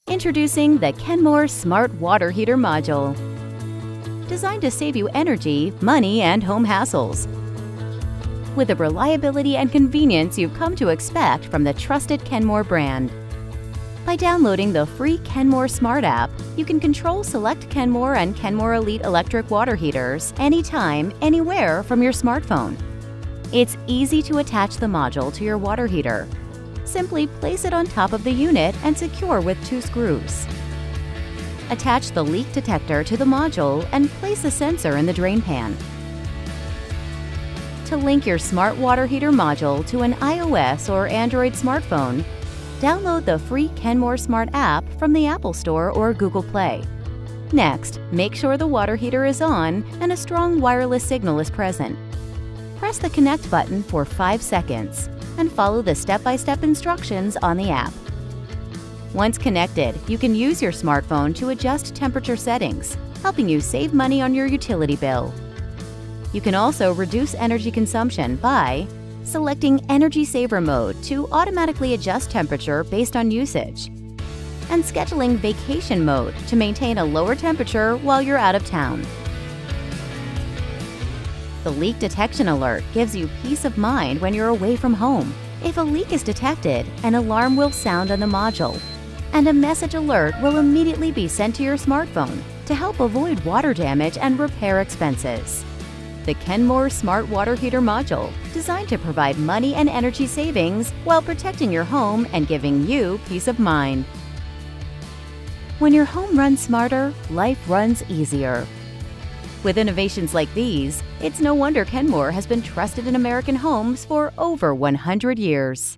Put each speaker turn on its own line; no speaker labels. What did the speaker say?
Introducing the Kenmore Smart Water Heater Module. Designed to save you energy, money, and home hassles. With the reliability and convenience you've come to expect from the trusted Kenmore brand. By downloading the free Kenmore Smart app, you can control select Kenmore and Kenmore Elite electric water heaters anytime, anywhere from your smartphone. It's easy to attach the module to your water heater. Simply place it on top of the unit and secure with 2 screws. Attach the leak detector to the module and place the sensor in the drain pan. To link your smart water heater module to an iOS or Android smartphone, download the free Kenmore Smart app from the Apple Store or Google Play. Next, make sure the water heater is on and a strong wireless signal is present. Press the Connect button for 5 seconds and follow the step-by-step instructions on the app. Once connected, you can use your smartphone to adjust temperature settings, helping you save money on your utility bill. You can also reduce energy consumption by selecting Energy Saver Mode to automatically adjust temperature based on usage, and scheduling Vacation Mode to maintain a lower temperature while you're out of town. The leak detection alert gives you peace of mind when you're away from home. If a leak is detected, an alarm will sound on the module, and a message alert will immediately be sent to your smartphone to help avoid water damage and repair expenses. The Kenmore Smart Water Heater Module, designed to provide money and energy savings while protecting your home and giving you peace of mind. When your home runs smarter, life runs easier. With innovations like these, it's no wonder Kenmore has been trusted in American homes for over 100 years.